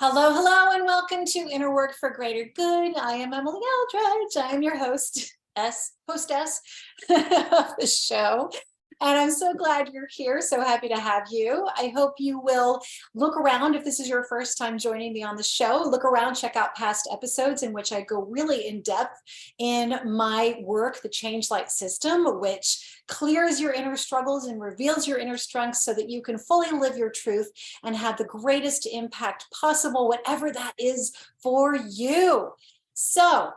Hello, hello, and welcome to Inner Work for Greater Good. I am Emily Eldridge. I am your hostess of the show. And I'm so glad you're here. So happy to have you. I hope you will look around if this is your first time joining me on the show. Look around, check out past episodes in which I go really in depth in my work, the Change Light system, which clears your inner struggles and reveals your inner strengths so that you can fully live your truth and have the greatest impact possible, whatever that is for you. So,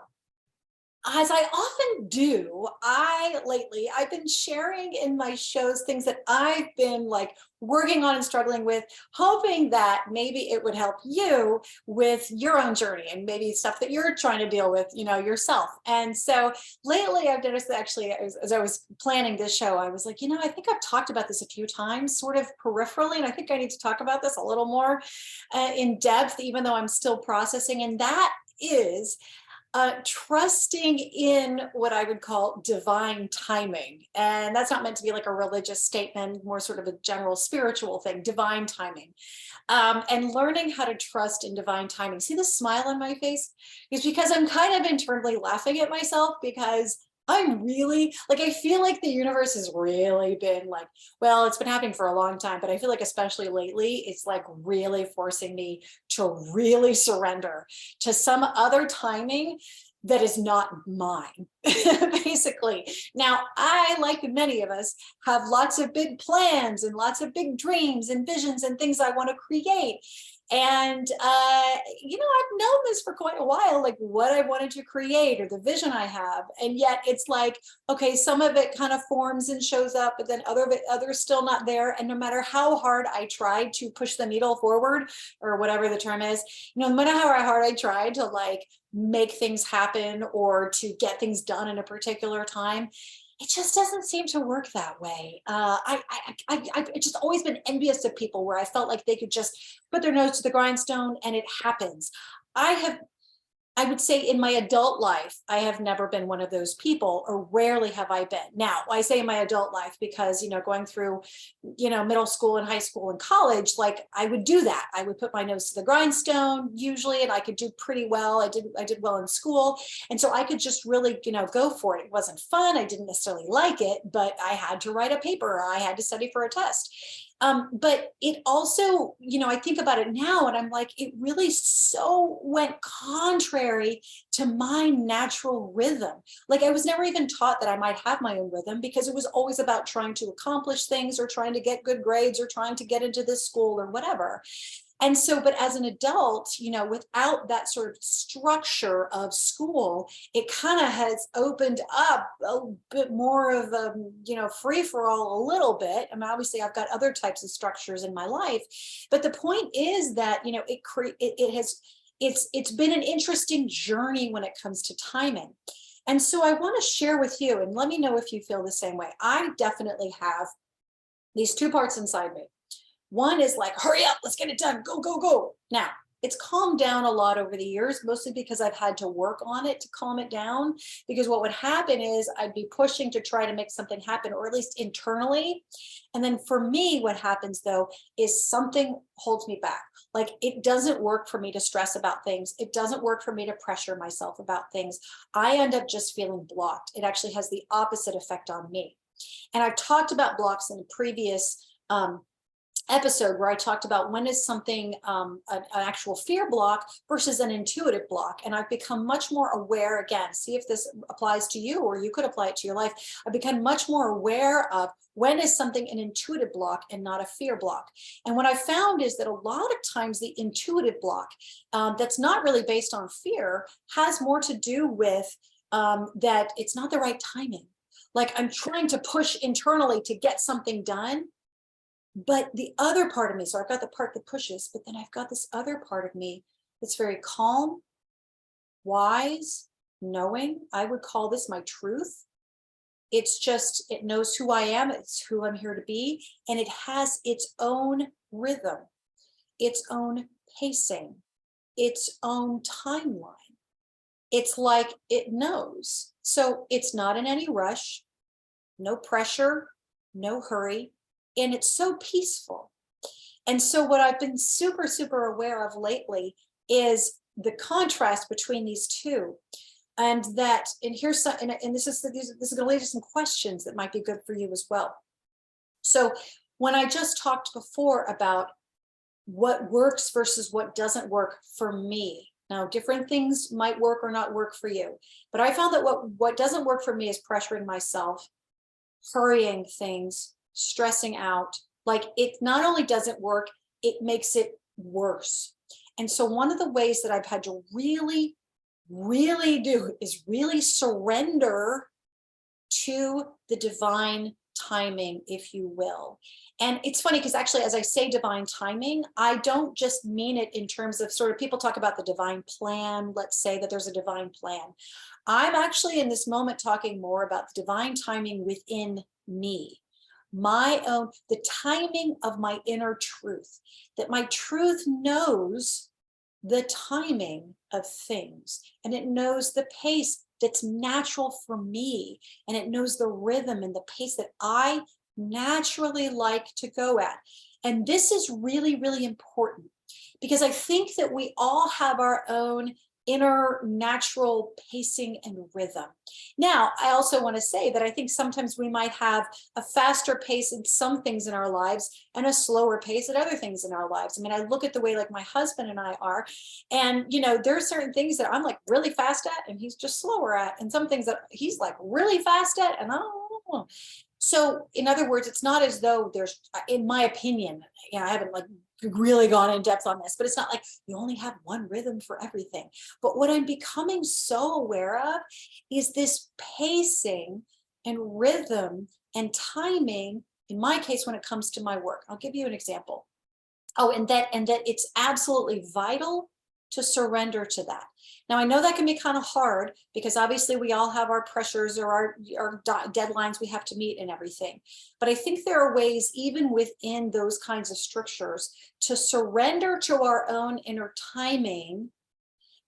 as I often do, I've been sharing in my shows things that I've been like working on and struggling with, hoping that maybe it would help you with your own journey and maybe stuff that you're trying to deal with, yourself. And so lately I've noticed that actually, as I was planning this show, I was like, I think I've talked about this a few times, sort of peripherally, and I think I need to talk about this a little more in depth, even though I'm still processing. And that is trusting in what I would call divine timing. And that's not meant to be like a religious statement, more sort of a general spiritual thing, divine timing. And learning how to trust in divine timing. See the smile on my face? It's because I'm kind of internally laughing at myself because I'm really like, I feel like the universe has really been like, well, it's been happening for a long time, but I feel like especially lately, it's like really forcing me to really surrender to some other timing that is not mine, basically. Now, I, like many of us, have lots of big plans and lots of big dreams and visions and things I want to create. And, I've known this for quite a while, like what I wanted to create or the vision I have. And yet it's like, okay, some of it kind of forms and shows up, but then others still not there. And no matter how hard I tried to push the needle forward or whatever the term is, no matter how hard I tried to like make things happen or to get things done in a particular time, it just doesn't seem to work that way. I've just always been envious of people where I felt like they could just put their nose to the grindstone and it happens. I would say in my adult life, I have never been one of those people, or rarely have I been. Now, I say in my adult life because, going through, middle school and high school and college, like I would do that. I would put my nose to the grindstone usually, and I could do pretty well. I did well in school. And so I could just really, go for it. It wasn't fun. I didn't necessarily like it, but I had to write a paper. Or I had to study for a test. But it also, I think about it now and I'm like, it really so went contrary to my natural rhythm. Like I was never even taught that I might have my own rhythm because it was always about trying to accomplish things or trying to get good grades or trying to get into this school or whatever. And so, but as an adult, without that sort of structure of school, it kind of has opened up a bit more of a, free for all a little bit. I mean, obviously I've got other types of structures in my life, but the point is that, it's been an interesting journey when it comes to timing. And so I want to share with you, and let me know if you feel the same way. I definitely have these two parts inside me. One is like, hurry up, let's get it done, go, go, go. Now, it's calmed down a lot over the years, mostly because I've had to work on it to calm it down. Because what would happen is I'd be pushing to try to make something happen, or at least internally. And then for me, what happens though, is something holds me back. Like it doesn't work for me to stress about things. It doesn't work for me to pressure myself about things. I end up just feeling blocked. It actually has the opposite effect on me. And I've talked about blocks in the previous episode where I talked about when is something an actual fear block versus an intuitive block. And I've become much more aware, again, see if this applies to you or you could apply it to your life. I've become much more aware of when is something an intuitive block and not a fear block. And what I found is that a lot of times the intuitive block that's not really based on fear has more to do with that it's not the right timing. Like I'm trying to push internally to get something done. But the other part of me, so I've got the part that pushes, but then I've got this other part of me that's very calm, wise, knowing. I would call this my truth. It's just, it knows who I am. It's who I'm here to be. And it has its own rhythm, its own pacing, its own timeline. It's like it knows. So it's not in any rush, no pressure, no hurry. And it's so peaceful. And so what I've been super, super aware of lately is the contrast between these two. And that, and here's some, and this is going to lead to some questions that might be good for you as well. So when I just talked before about what works versus what doesn't work for me. Now, different things might work or not work for you, but I found that what doesn't work for me is pressuring myself, hurrying things, stressing out. Like, it not only doesn't work, it makes it worse. And so one of the ways that I've had to really, really do is really surrender to the divine timing, if you will. And it's funny because actually, as I say divine timing, I don't just mean it in terms of sort of, people talk about the divine plan. Let's say that there's a divine plan. I'm actually in this moment talking more about the divine timing within me, my own, the timing of my inner truth, that my truth knows the timing of things, and it knows the pace that's natural for me, and it knows the rhythm and the pace that I naturally like to go at. And this is really, really important, because I think that we all have our own inner natural pacing and rhythm. Now, I also want to say that I think sometimes we might have a faster pace in some things in our lives and a slower pace at other things in our lives. I mean, I look at the way like my husband and I are, and there are certain things that I'm like really fast at and he's just slower at, and some things that he's like really fast at and I don't know. So in other words, it's not as though there's, in my opinion, I haven't like really gone in depth on this, but it's not like you only have one rhythm for everything. But what I'm becoming so aware of is this pacing and rhythm and timing, in my case, when it comes to my work. I'll give you an example. Oh, and that it's absolutely vital to surrender to that. Now, I know that can be kind of hard because obviously we all have our pressures or our deadlines we have to meet and everything. But I think there are ways, even within those kinds of strictures, to surrender to our own inner timing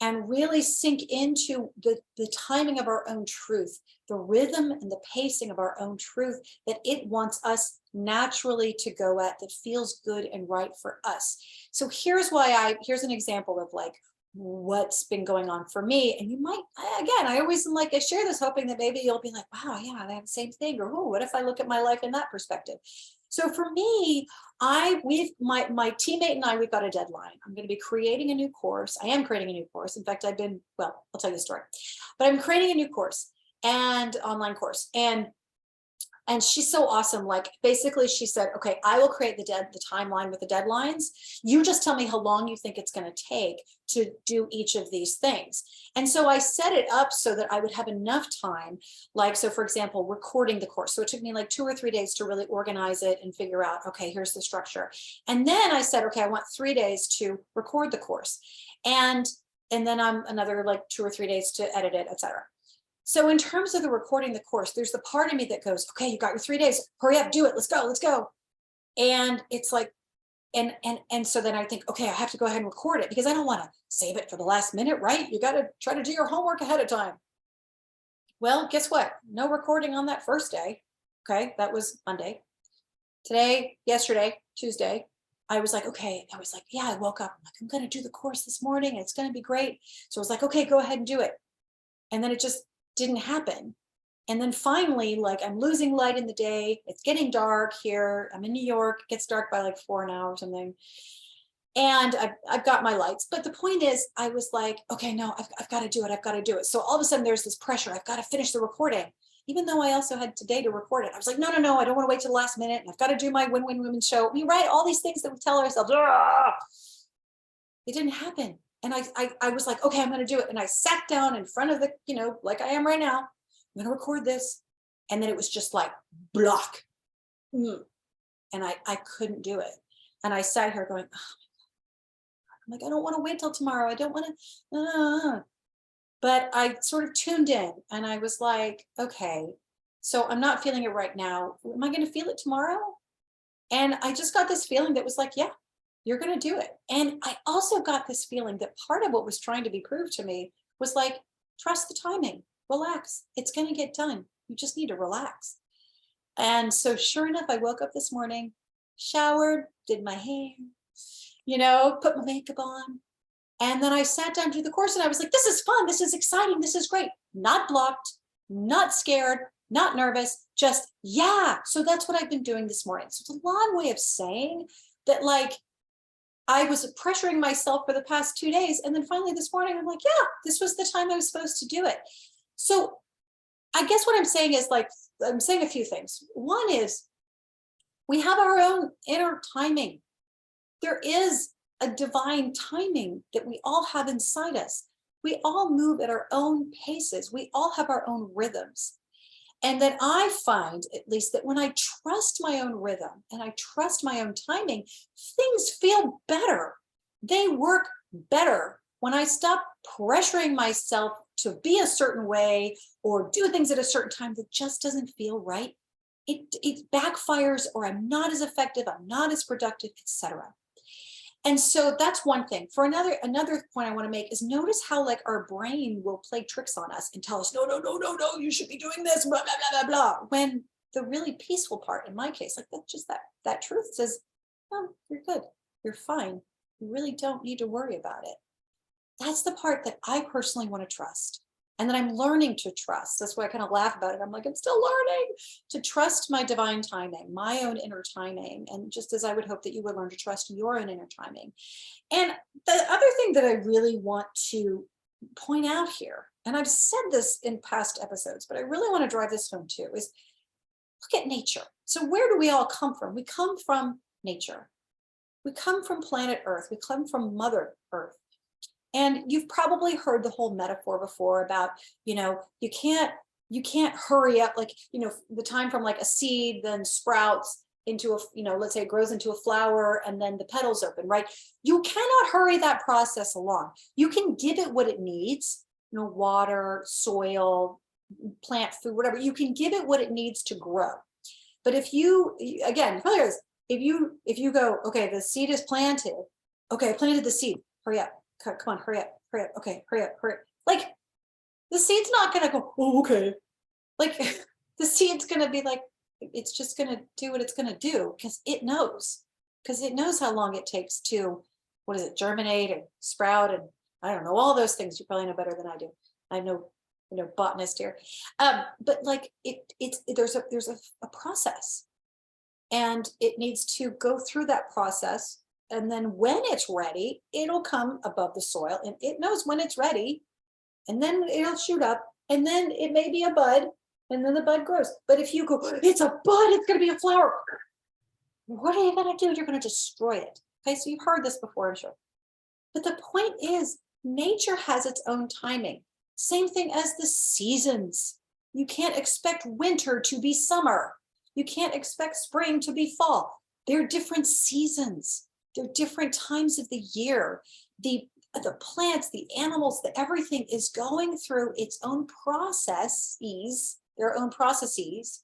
and really sink into the timing of our own truth, the rhythm and the pacing of our own truth that it wants us naturally to go at, that feels good and right for us. So here's an example of like what's been going on for me. And you might, again, I always am like, I share this hoping that maybe you'll be like, wow, yeah, I have the same thing. Or, oh, what if I look at my life in that perspective? So for me, my teammate and I, we've got a deadline. I'm going to be creating a new course. I am creating a new course. In fact, I'll tell you the story, but I'm creating a new course and online course. And she's so awesome. Like, basically she said, okay, I will create the timeline with the deadlines. You just tell me how long you think it's going to take to do each of these things. And so I set it up so that I would have enough time. Like, so for example, recording the course. So it took me like 2 or 3 days to really organize it and figure out, okay, here's the structure. And then I said, okay, I want 3 days to record the course. And then I'm another like 2 or 3 days to edit it, etc. So in terms of the recording the course, there's the part of me that goes, okay, you got your 3 days, hurry up, do it, let's go. And it's like, and so then I think, okay, I have to go ahead and record it because I don't want to save it for the last minute, right? You got to try to do your homework ahead of time. Well, guess what? No recording on that first day. Okay, that was Monday. Yesterday, Tuesday, I was like, okay, yeah, I woke up, I'm like, I'm going to do the course this morning. It's going to be great. So I was like, okay, go ahead and do it. And then it just didn't happen. And then finally, like, I'm losing light in the day. It's getting dark here. I'm in New York. It gets dark by like 4 now or something. And I've got my lights. But the point is, I was like, okay, no, I've got to do it. I've got to do it. So all of a sudden there's this pressure. I've got to finish the recording, even though I also had today to record it. I was like, no, I don't want to wait till the last minute. And I've got to do my Win-Win Women show. We write all these things that we tell ourselves. It didn't happen. And I was like, okay, I'm going to do it. And I sat down in front of the, like I am right now, I'm going to record this. And then it was just like block. And I couldn't do it. And I sat here going, oh, I'm like, I don't want to wait till tomorrow. I don't want to, but I sort of tuned in and I was like, okay, so I'm not feeling it right now. Am I going to feel it tomorrow? And I just got this feeling that was like, yeah, you're going to do it. And I also got this feeling that part of what was trying to be proved to me was like, trust the timing, relax. It's going to get done. You just need to relax. And so sure enough, I woke up this morning showered, did my hair, you know, put my makeup on. And then I sat down to do the course and I was like, this is fun. This is exciting. This is great. Not blocked, not scared, not nervous, just, yeah. So that's what I've been doing this morning. So it's a long way of saying that, like, I was pressuring myself for the past 2 days. And then finally this morning, I'm like, yeah, this was the time I was supposed to do it. So I guess what I'm saying is, like, I'm saying a few things. One is we have our own inner timing. There is a divine timing that we all have inside us. We all move at our own paces. We all have our own rhythms. And that I find, at least, that when I trust my own rhythm and I trust my own timing, things feel better. They work better when I stop pressuring myself to be a certain way or do things at a certain time that just doesn't feel right. It backfires, or I'm not as effective, I'm not as productive, etc. And so that's one thing. For another point I want to make is, notice how, like, our brain will play tricks on us and tell us, no, no, no, no, no, you should be doing this, blah, blah, blah, blah, blah. When the really peaceful part, in my case, like, that's just that truth says, oh, you're good, you're fine. You really don't need to worry about it. That's the part that I personally want to trust, and that I'm learning to trust. That's why I kind of laugh about it. I'm like, I'm still learning to trust my divine timing, my own inner timing. And just as I would hope that you would learn to trust your own inner timing. And the other thing that I really want to point out here, and I've said this in past episodes, but I really want to drive this home too, is look at nature. So where do we all come from? We come from nature. We come from planet Earth. We come from Mother Earth. And you've probably heard the whole metaphor before about, you know, you can't hurry up, like, you know, the time from, like, a seed then sprouts into a, you know, let's say it grows into a flower and then the petals open, right? You cannot hurry that process along. You can give it what it needs, you know, water, soil, plant food, whatever. You can give it what it needs to grow. But if you, again, if you go, okay, the seed is planted. Okay, I planted the seed. Hurry up. Come on, hurry up, okay, hurry up. Like, the seed's not gonna go, oh, okay. Like, the seed's gonna be like, it's just gonna do what it's gonna do, because it knows how long it takes to, what is it, germinate and sprout, and I don't know, all those things. You probably know better than I do. I know, you know, botanist here. But like, there's a process, and it needs to go through that process. And then when it's ready, it'll come above the soil, and it knows when it's ready, and then it'll shoot up, and then it may be a bud, and then the bud grows. But if you go, it's a bud, it's going to be a flower, what are you going to do? You're going to destroy it. Okay, so you've heard this before, I'm sure. But the point is, nature has its own timing. Same thing as the seasons. You can't expect winter to be summer. You can't expect spring to be fall. They're different seasons. They're different times of the year. The plants, the animals, everything is going through its own processes, their own processes,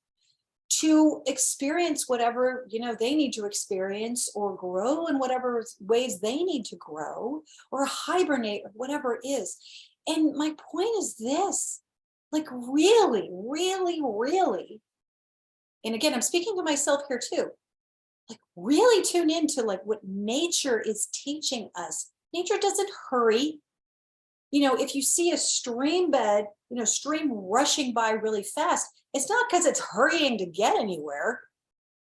to experience whatever, you know, they need to experience, or grow in whatever ways they need to grow, or hibernate, or whatever it is. And my point is this, like, really, really, really, and again, I'm speaking to myself here too, like, really tune into, like, what nature is teaching us. Nature doesn't hurry. You know, if you see a stream bed, you know, stream rushing by really fast, it's not because it's hurrying to get anywhere.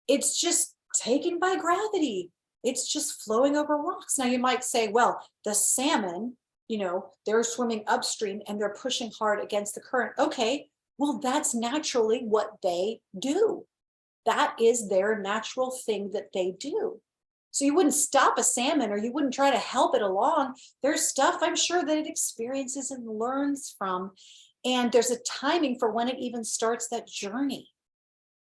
It's just taken by gravity. It's just flowing over rocks. Now you might say, well, the salmon, you know, they're swimming upstream and they're pushing hard against the current. Okay, well, that's naturally what they do. That is their natural thing that they do. So you wouldn't stop a salmon, or you wouldn't try to help it along. There's stuff, I'm sure, that it experiences and learns from. And there's a timing for when it even starts that journey.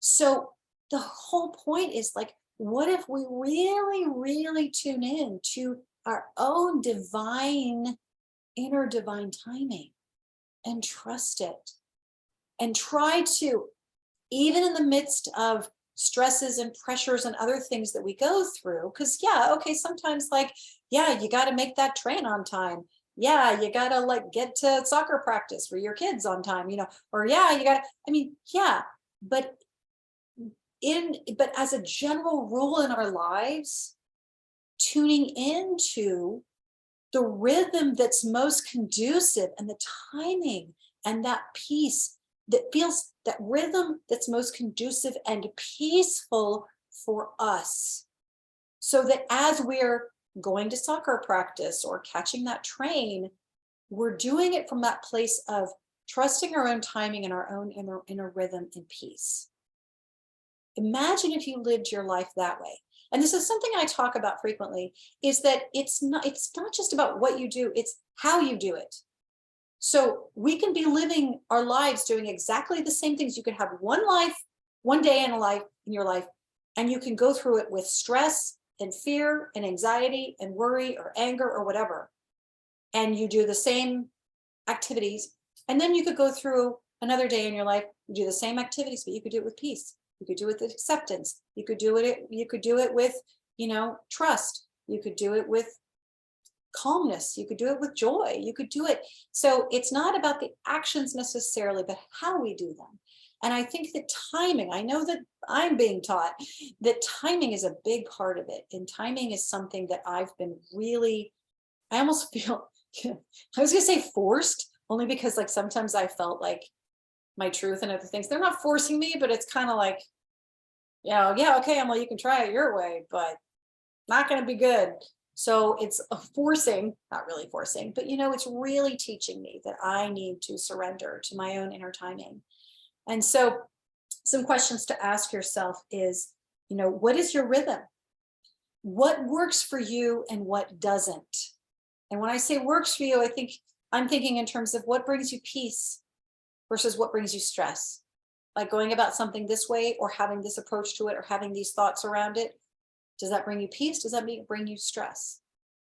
So the whole point is, like, what if we really, really tune in to our own inner divine timing, and trust it, and try to, even in the midst of stresses and pressures and other things that we go through, because yeah, okay, sometimes, like, yeah, you got to make that train on time. Yeah, you got to, like, get to soccer practice for your kids on time, you know, or yeah, you got to, I mean, yeah, but but as a general rule in our lives, tuning into the rhythm that's most conducive and the timing and that peace that feels, that rhythm that's most conducive and peaceful for us. So that as we're going to soccer practice or catching that train, we're doing it from that place of trusting our own timing and our own inner rhythm and peace. Imagine if you lived your life that way. And this is something I talk about frequently, is that it's not just about what you do, it's how you do it. So we can be living our lives doing exactly the same things. You could have one life, one day in your life, and you can go through it with stress and fear and anxiety and worry or anger or whatever. And you do the same activities. And then you could go through another day in your life, you do the same activities, but you could do it with peace. You could do it with acceptance. You could do it with, trust. You could do it with calmness. You could do it with joy. You could do it. So it's not about the actions necessarily, but how we do them. And I think that timing, I know that I'm being taught that timing is a big part of it. And timing is something that I've been really, I almost feel, I was going to say forced, only because like sometimes I felt like my truth and other things, they're not forcing me, but it's kind of like, yeah, okay, Emily, you can try it your way, but not going to be good. So it's a forcing, not really forcing, but it's really teaching me that I need to surrender to my own inner timing. And so some questions to ask yourself is, what is your rhythm? What works for you and what doesn't? And when I say works for you, I'm thinking in terms of what brings you peace versus what brings you stress. Like going about something this way or having this approach to it or having these thoughts around it. Does that bring you peace? Does that bring you stress?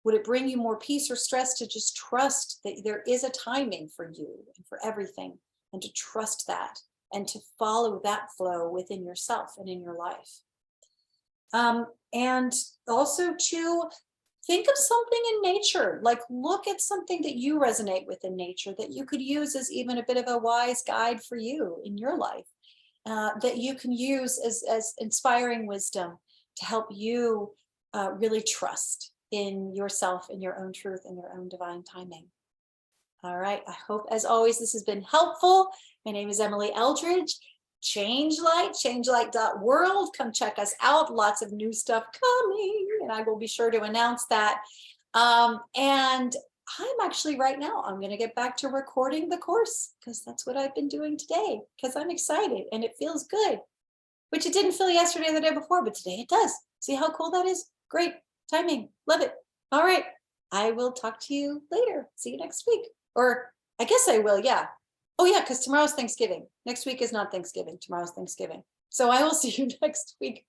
Would it bring you more peace or stress to just trust that there is a timing for you and for everything, and to trust that and to follow that flow within yourself and in your life? And also to think of something in nature, like look at something that you resonate with in nature that you could use as even a bit of a wise guide for you in your life, that you can use as inspiring wisdom to help you really trust in yourself and your own truth and your own divine timing. All right. I hope, as always, this has been helpful. My name is Emily Eldridge. Changelight.world. Come check us out. Lots of new stuff coming, and I will be sure to announce that. And I'm actually right now, I'm going to get back to recording the course because that's what I've been doing today because I'm excited and it feels good, which it didn't feel yesterday or the day before, but today it does. See how cool that is? Great timing. Love it. All right. I will talk to you later. See you next week. Or I guess I will. Yeah. Oh yeah, because tomorrow's Thanksgiving. Next week is not Thanksgiving. Tomorrow's Thanksgiving. So I will see you next week.